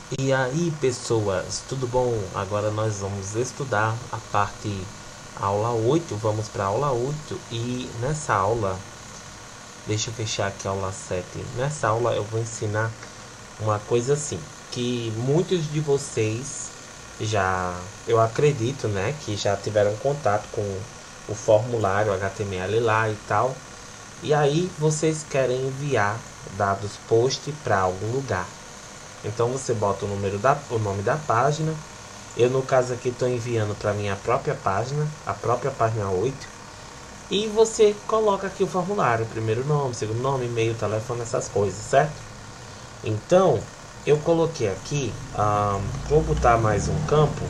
E aí, pessoas, tudo bom? Agora nós vamos estudar a parte aula 8. Vamos para a aula 8 e nessa aula, deixa eu fechar aqui a aula 7. Nessa aula eu vou ensinar uma coisa assim, que muitos de vocês já, eu acredito, né, que já tiveram contato com o formulário HTML lá e tal. E aí vocês querem enviar dados post para algum lugar. Então você bota o nome da página. Eu no caso aqui estou enviando para minha própria página, a própria página 8. E você coloca aqui o formulário, primeiro nome, segundo nome, e-mail, telefone, essas coisas, certo? Então eu coloquei aqui, vou botar mais um campo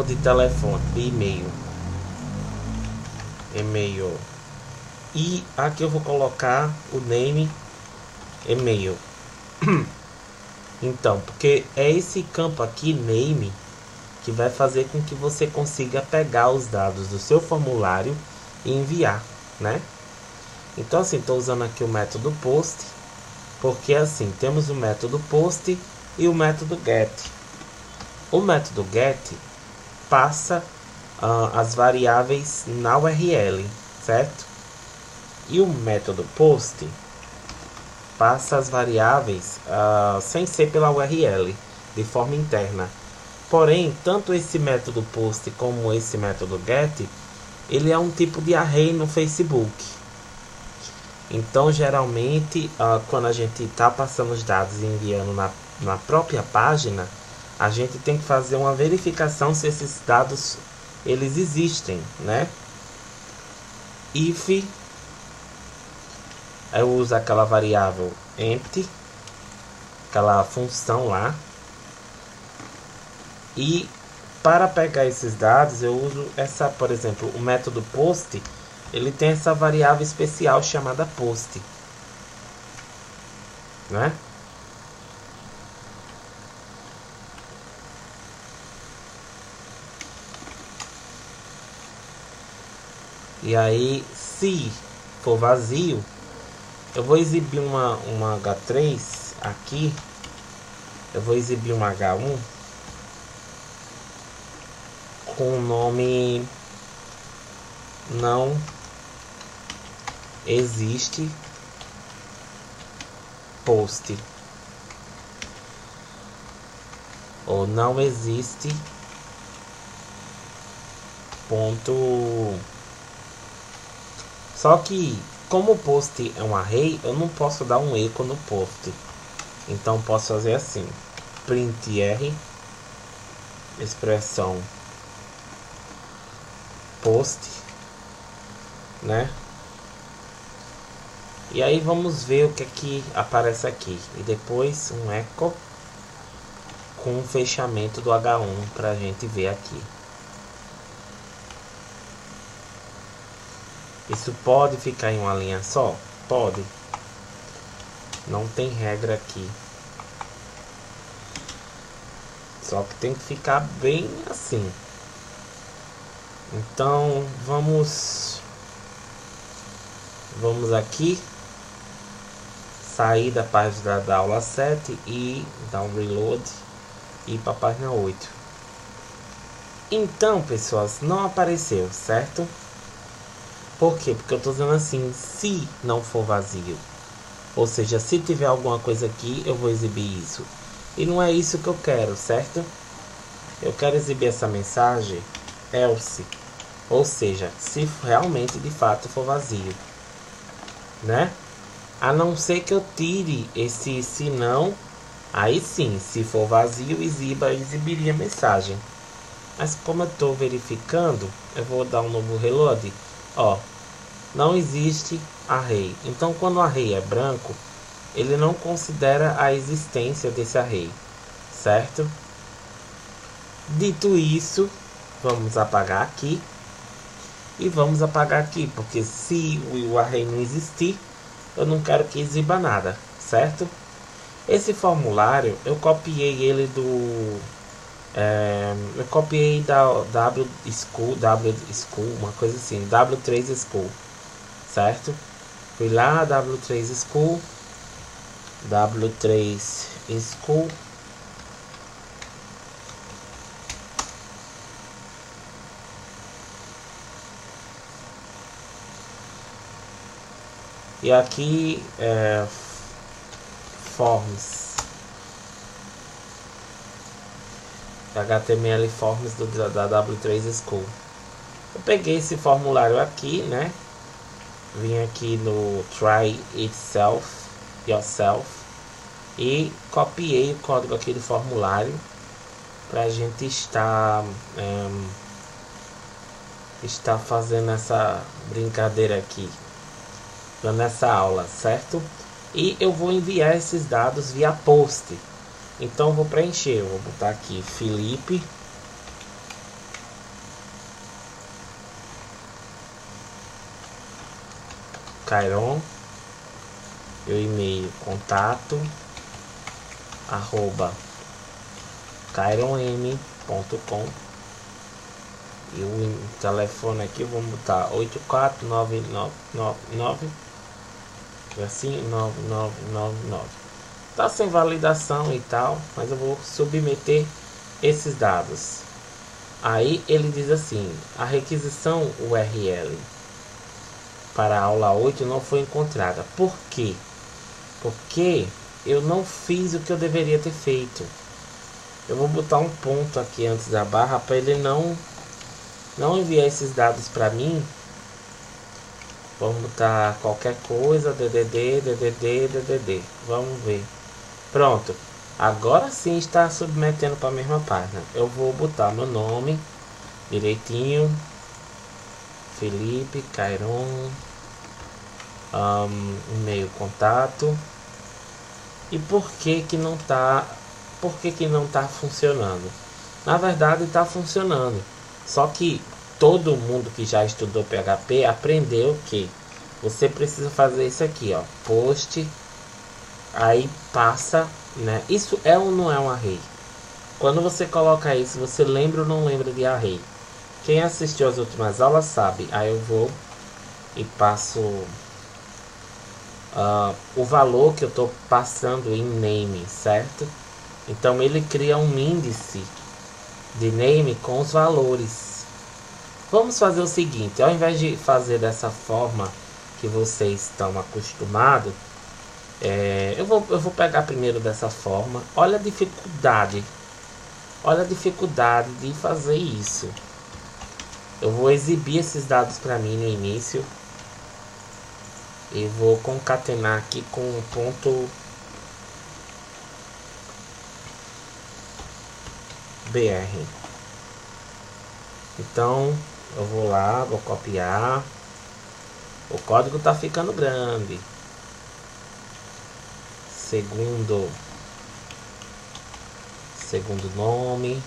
de telefone, de e-mail. E aqui eu vou colocar o name, e-mail. Então, porque é esse campo aqui, name, que vai fazer com que você consiga pegar os dados do seu formulário e enviar, né? Então, assim, estou usando aqui o método post, porque assim, temos o método post e o método get. O método get passa as variáveis na URL, certo? E o método post passa as variáveis sem ser pela URL, de forma interna. Porém, tanto esse método post como esse método get, ele é um tipo de array no Facebook. Então, geralmente, quando a gente está passando os dados e enviando na própria página, a gente tem que fazer uma verificação se esses dados eles existem, né? If eu uso aquela variável empty, aquela função lá, e para pegar esses dados eu uso essa, por exemplo, o método post, ele tem essa variável especial chamada post, né? E aí, se for vazio, eu vou exibir uma H3 aqui, eu vou exibir uma H1 com o nome não existe post, ou não existe ponto. Só que como o post é um array, eu não posso dar um eco no post. Então posso fazer assim: print r expressão post, né? E aí vamos ver o que é que aparece aqui. E depois um echo com o fechamento do H1 para a gente ver aqui. Isso pode ficar em uma linha só? Pode. Não tem regra aqui. Só que tem que ficar bem assim. Então vamos aqui, sair da página da aula 7 e dar um reload e ir para a página 8. Então, pessoas, não apareceu, certo? Por quê? Porque eu estou dizendo assim, se não for vazio. Ou seja, se tiver alguma coisa aqui, eu vou exibir isso. E não é isso que eu quero, certo? Eu quero exibir essa mensagem else. Ou seja, se realmente de fato for vazio, né? A não ser que eu tire esse se não, aí sim, se for vazio, exibiria a mensagem. Mas como eu estou verificando, eu vou dar um novo reload. Ó, não existe array. Então quando o array é branco, ele não considera a existência desse array, certo? Dito isso, vamos apagar aqui. E vamos apagar aqui, porque se o array não existir, eu não quero que exiba nada, certo? Esse formulário, eu copiei ele do... eu copiei da W School, uma coisa assim, W3 School, certo? Fui lá, W3 School, W3 School. E aqui Forms, HTML Forms da W3 School. Eu peguei esse formulário aqui, né? Vim aqui no Try Yourself e copiei o código aqui do formulário para a gente estar fazendo essa brincadeira aqui nessa aula, certo? E eu vou enviar esses dados via post. Então eu vou preencher, eu vou botar aqui Felipe Cairon, meu e-mail contato @caironm.com e o telefone aqui vamos botar 84999 assim 9999. Tá sem validação e tal, mas eu vou submeter esses dados. Aí ele diz assim: a requisição URL para a aula 8 não foi encontrada. Por quê? Porque eu não fiz o que eu deveria ter feito. Eu vou botar um ponto aqui antes da barra para ele não enviar esses dados para mim. Vamos botar qualquer coisa, DDD. Vamos ver. Pronto. Agora sim está submetendo para a mesma página. Eu vou botar meu nome direitinho. Felipe Cairon, e-mail contato. E por que não tá funcionando? Na verdade está funcionando, só que todo mundo que já estudou PHP aprendeu que você precisa fazer isso aqui, ó, post, aí passa, né? Isso é ou não é um array? Quando você coloca isso, você lembra ou não lembra de array? Quem assistiu as últimas aulas sabe. Aí eu vou e passo o valor que eu estou passando em name, certo? Então ele cria um índice de name com os valores. Vamos fazer o seguinte: ao invés de fazer dessa forma que vocês estão acostumados, eu vou pegar primeiro dessa forma. Olha a dificuldade de fazer isso. Eu vou exibir esses dados para mim no início e vou concatenar aqui com um ponto BR. Então eu vou lá, vou copiar. O código tá ficando grande. Segundo nome.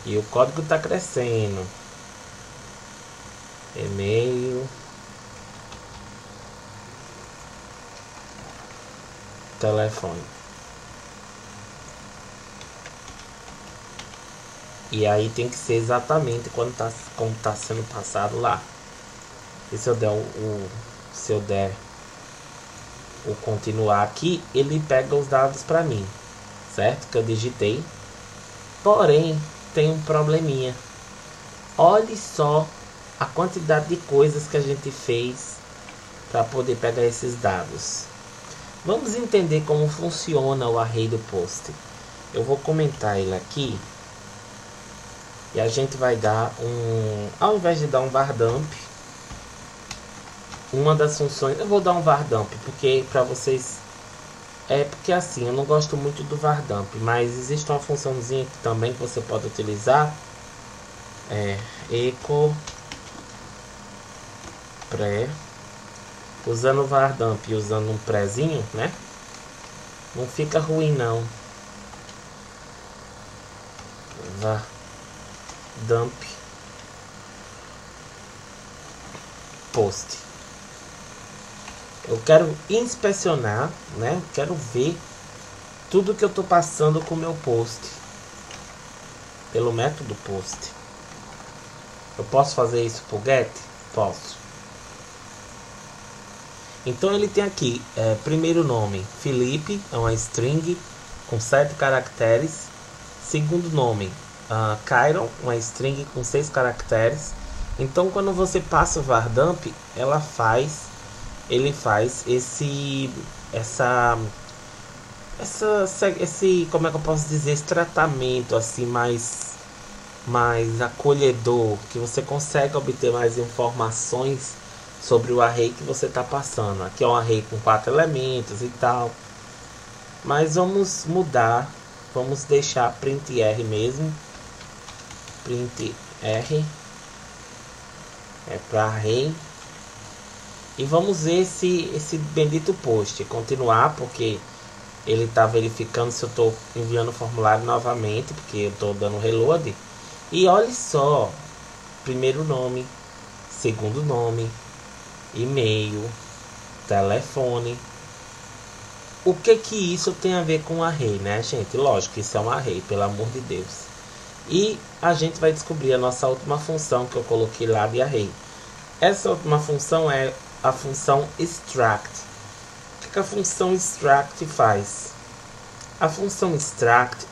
E o código tá crescendo. E-mail. Telefone. E aí tem que ser exatamente como tá sendo passado lá. E se eu der o continuar aqui, ele pega os dados para mim, certo? Que eu digitei. Porém, tem um probleminha. Olhe só a quantidade de coisas que a gente fez para poder pegar esses dados. Vamos entender como funciona o array do post. Eu vou comentar ele aqui. E a gente vai dar ao invés de dar um vardump, uma das funções, eu vou dar um vardump, porque para vocês, porque assim, eu não gosto muito do vardump, mas existe uma funçãozinha também que você pode utilizar, echo pré, usando o vardump e usando um prézinho, né? Não fica ruim não. Vardump post. Eu quero inspecionar, né? Quero ver tudo que eu tô passando com o meu post pelo método post. Eu posso fazer isso por get? Posso. Então ele tem aqui, primeiro nome, Felipe, é uma string com 7 caracteres. Segundo nome, Kyron, uma string com 6 caracteres. Então quando você passa o vardump, ele faz esse, como é que eu posso dizer, esse tratamento assim mais acolhedor, que você consegue obter mais informações sobre o array que você está passando. Aqui é um array com 4 elementos e tal, mas vamos mudar, vamos deixar printr mesmo. Printr é para array. E vamos ver esse bendito post continuar, porque ele está verificando se eu estou enviando o formulário novamente, porque eu estou dando reload. E olha só, primeiro nome, segundo nome, e-mail, telefone. O que isso tem a ver com array, né, gente? Lógico que isso é um array, pelo amor de Deus. E a gente vai descobrir a nossa última função que eu coloquei lá de array. Essa última função é a função extract. O que a função extract faz? A função extract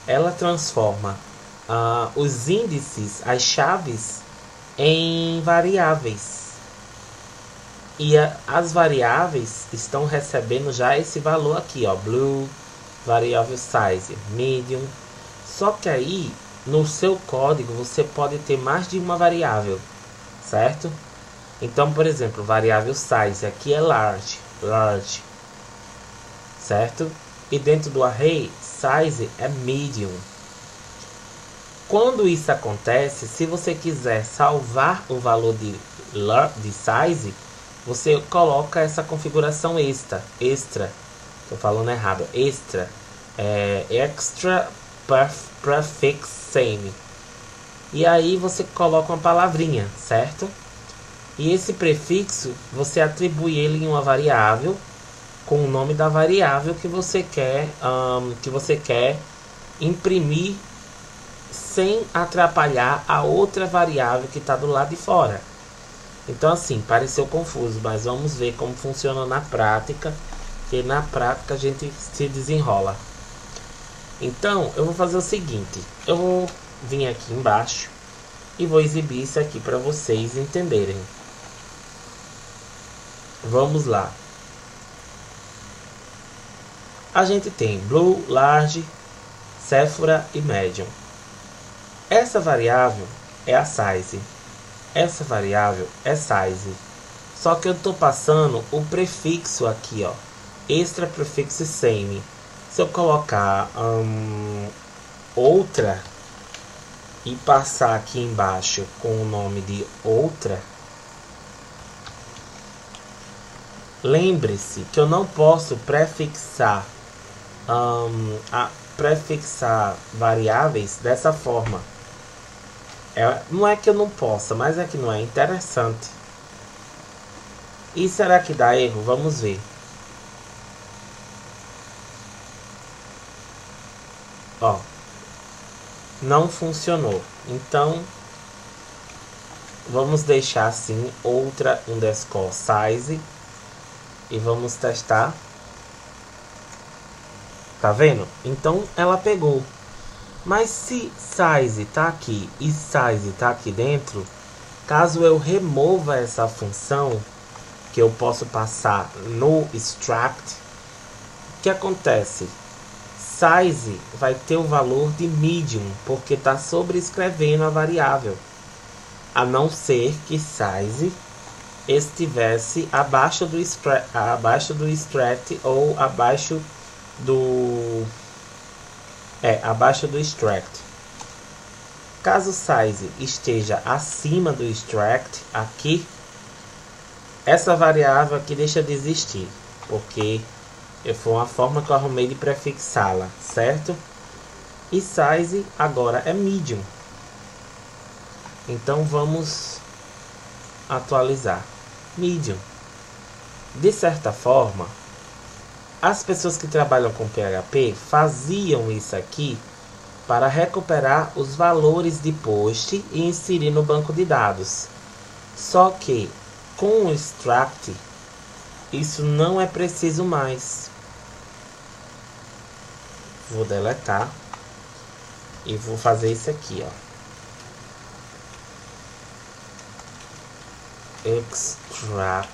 ela transforma os índices, as chaves, em variáveis. E as variáveis estão recebendo já esse valor aqui, ó, blue, variável size, medium. Só que aí, no seu código, você pode ter mais de uma variável, certo? Então, por exemplo, variável size aqui é large, certo? E dentro do array, size é medium. Quando isso acontece, se você quiser salvar o valor de size, você coloca essa configuração extra. Tô falando errado. Extra prefix same. E aí você coloca uma palavrinha, certo? E esse prefixo você atribui ele em uma variável com o nome da variável que você quer imprimir sem atrapalhar a outra variável que está do lado de fora. Então assim, pareceu confuso, mas vamos ver como funciona na prática, que na prática a gente se desenrola. Então eu vou fazer o seguinte, eu vou vir aqui embaixo e vou exibir isso aqui para vocês entenderem. Vamos lá. A gente tem blue, large, Sephora e medium. Essa variável é a size. Essa variável é size. Só que eu estou passando o prefixo aqui, ó, extra prefixo same. Se eu colocar outra e passar aqui embaixo com o nome de outra, lembre-se que eu não posso prefixar variáveis dessa forma. Não é que eu não possa, mas é que não é interessante. E será que dá erro? Vamos ver. Ó, não funcionou. Então vamos deixar assim outra underscore size e vamos testar. Tá vendo? Então ela pegou. Mas se size tá aqui e size tá aqui dentro, caso eu remova essa função que eu posso passar no extract, o que acontece? Size vai ter o valor de medium, porque está sobrescrevendo a variável, a não ser que size estivesse abaixo do extract ou abaixo do extract. Caso size esteja acima do extract aqui, essa variável aqui deixa de existir, porque foi uma forma que eu arrumei de prefixá-la, certo? E size agora é medium. Então vamos atualizar. Medium. De certa forma, as pessoas que trabalham com PHP faziam isso aqui para recuperar os valores de post e inserir no banco de dados. Só que com o extract isso não é preciso mais. Vou deletar e vou fazer isso aqui, ó. Extract.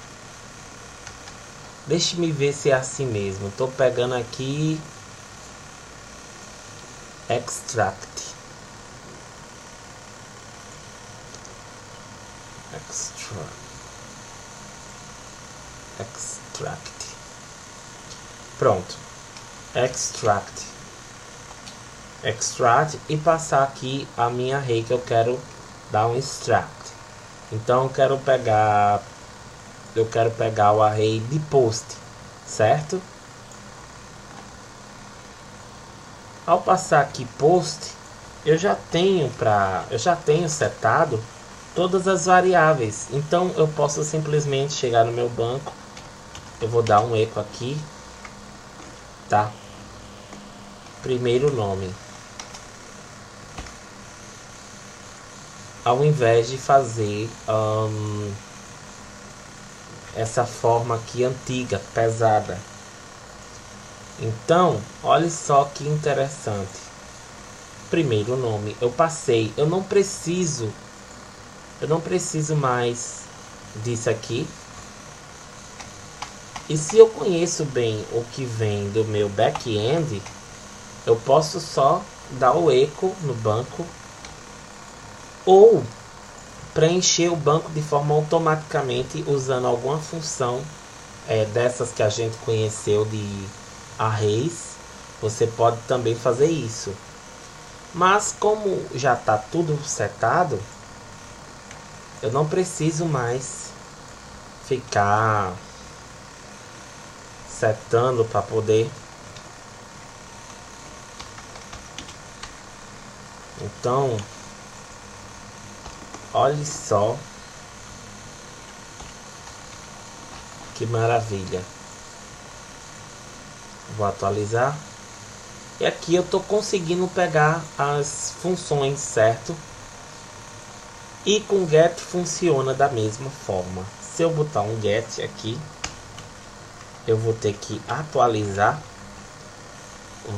Deixe-me ver se é assim mesmo. Tô pegando aqui extract. Extract. Pronto. Extract e passar aqui a minha array que eu quero dar um extract. Então eu quero pegar o array de post, certo? Ao passar aqui post, eu já tenho setado todas as variáveis. Então eu posso simplesmente chegar no meu banco, eu vou dar um eco aqui, tá? Primeiro nome. Ao invés de fazer essa forma aqui antiga, pesada. Então, olha só que interessante. Primeiro nome, eu passei, eu não preciso mais disso aqui. E se eu conheço bem o que vem do meu back-end, eu posso só dar o eco no banco ou preencher o banco de forma automaticamente usando alguma função dessas que a gente conheceu de arrays. Você pode também fazer isso, mas como já está tudo setado, eu não preciso mais ficar setando para poder. Então, olhe só que maravilha. Vou atualizar. E aqui eu tô conseguindo pegar as funções, certo? E com get funciona da mesma forma. Se eu botar um get aqui, eu vou ter que atualizar.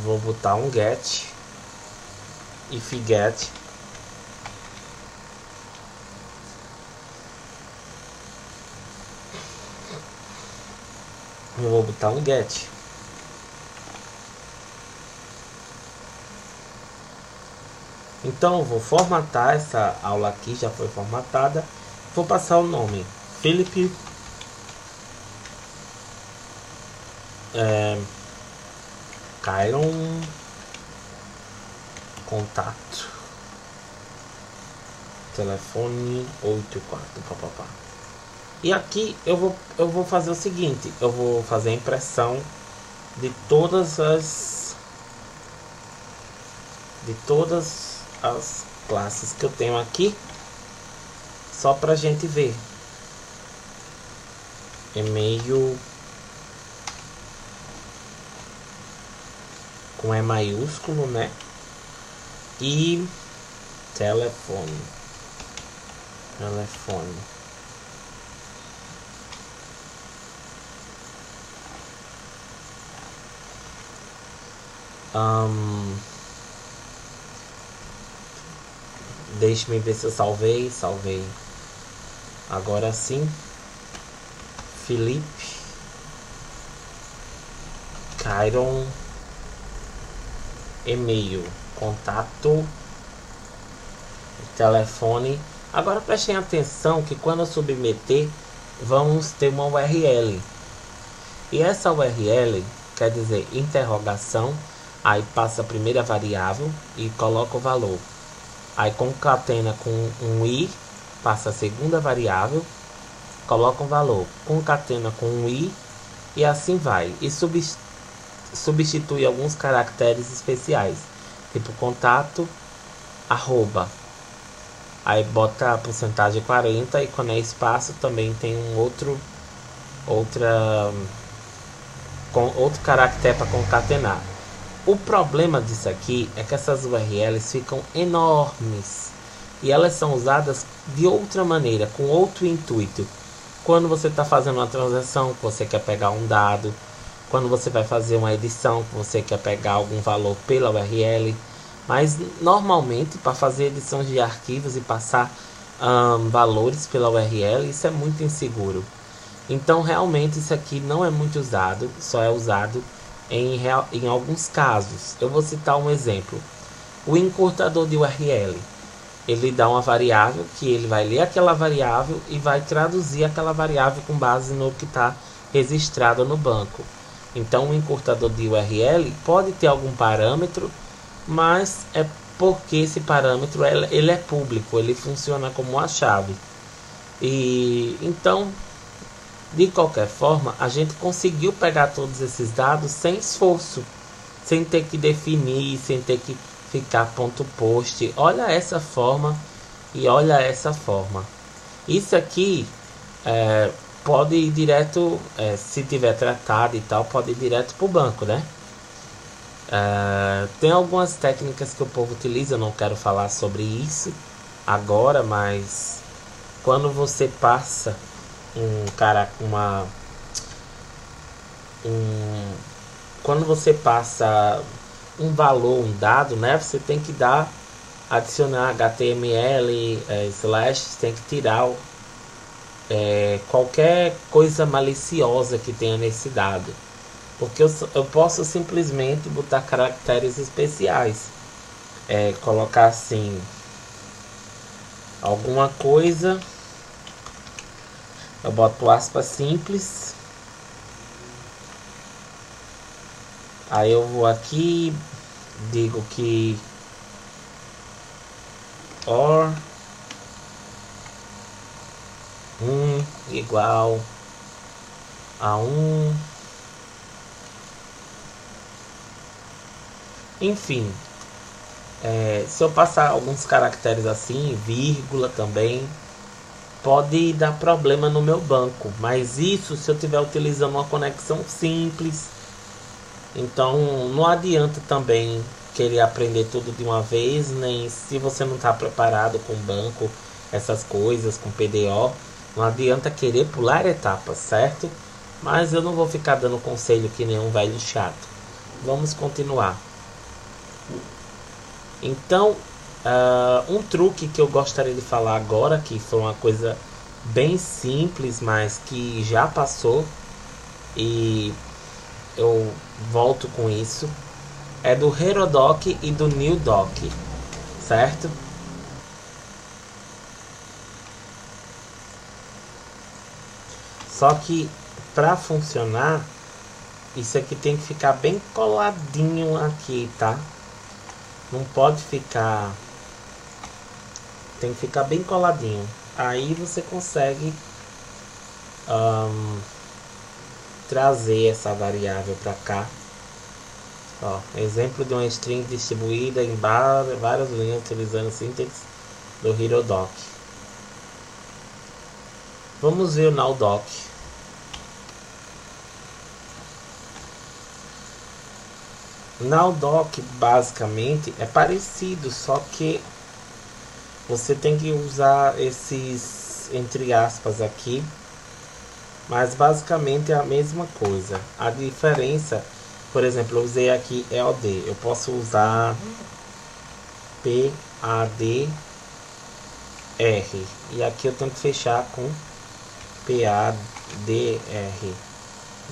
Vou botar um get, if get. Eu vou botar um get. Então eu vou formatar essa aula aqui, já foi formatada. Vou passar o nome Felipe Kyron, contato, telefone 84 papapá. E aqui eu vou fazer o seguinte, eu vou fazer a impressão de todas as classes que eu tenho aqui, só pra gente ver. E-mail com E maiúsculo, né? E telefone. Deixe-me ver se eu salvei. Agora sim. Felipe Kyron, e-mail, contato, telefone. Agora prestem atenção que quando eu submeter, vamos ter uma URL. E essa URL quer dizer interrogação. Aí passa a primeira variável e coloca o valor. Aí concatena com um i, passa a segunda variável, coloca um valor. Concatena com um i e assim vai. E substitui alguns caracteres especiais, tipo contato, arroba. Aí bota a porcentagem 40 e quando é espaço também tem um outro caractere para concatenar. O problema disso aqui é que essas URLs ficam enormes e elas são usadas de outra maneira, com outro intuito. quando você está fazendo uma transação, que você quer pegar um dado, quando você vai fazer uma edição, que você quer pegar algum valor pela URL. Mas normalmente para fazer edições de arquivos e passar valores pela URL, isso é muito inseguro. Então realmente isso aqui não é muito usado, só é usado em alguns casos. Eu vou citar um exemplo. O encurtador de URL. Ele dá uma variável que ele vai ler aquela variável e vai traduzir aquela variável com base no que está registrado no banco. Então o encurtador de URL pode ter algum parâmetro, mas é porque esse parâmetro ele é público, ele funciona como uma chave. E então, de qualquer forma, a gente conseguiu pegar todos esses dados sem esforço, sem ter que definir, sem ter que ficar ponto post. Olha essa forma e olha essa forma. Isso aqui pode ir direto, se tiver tratado e tal, pode ir direto para o banco, né? Tem algumas técnicas que o povo utiliza, eu não quero falar sobre isso agora, mas quando você passa quando você passa um valor, um dado, né? Você tem que adicionar HTML, slash, tem que tirar qualquer coisa maliciosa que tenha nesse dado. Porque eu posso simplesmente botar caracteres especiais. Colocar assim, alguma coisa. Eu boto aspas simples. Aí eu vou aqui, digo que or 1 igual a 1. Enfim, se eu passar alguns caracteres assim, vírgula também, pode dar problema no meu banco. Mas isso se eu estiver utilizando uma conexão simples. Então não adianta também querer aprender tudo de uma vez, nem se você não está preparado com banco, essas coisas, com PDO. Não adianta querer pular etapas, certo? Mas eu não vou ficar dando conselho que nem um velho chato. Vamos continuar. Então, um truque que eu gostaria de falar agora, que foi uma coisa bem simples, mas que já passou e eu volto com isso, é do HeroDoc e do NewDoc, certo? Só que para funcionar, isso aqui tem que ficar bem coladinho aqui, tá? Não pode ficar... Tem que ficar bem coladinho. Aí você consegue trazer essa variável para cá. Ó, exemplo de uma string distribuída em várias linhas utilizando a síntese do HeroDoc. Vamos ver o NowDoc. NowDoc basicamente é parecido, só que você tem que usar esses entre aspas aqui, mas basicamente é a mesma coisa. A diferença, por exemplo, eu usei aqui EOD, eu posso usar PADR e aqui eu tenho que fechar com PADR.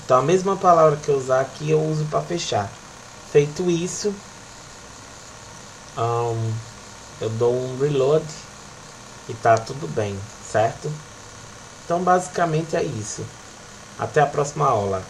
Então a mesma palavra que eu usar aqui eu uso para fechar. Feito isso, eu dou um reload e tá tudo bem, certo? Então basicamente é isso. Até a próxima aula.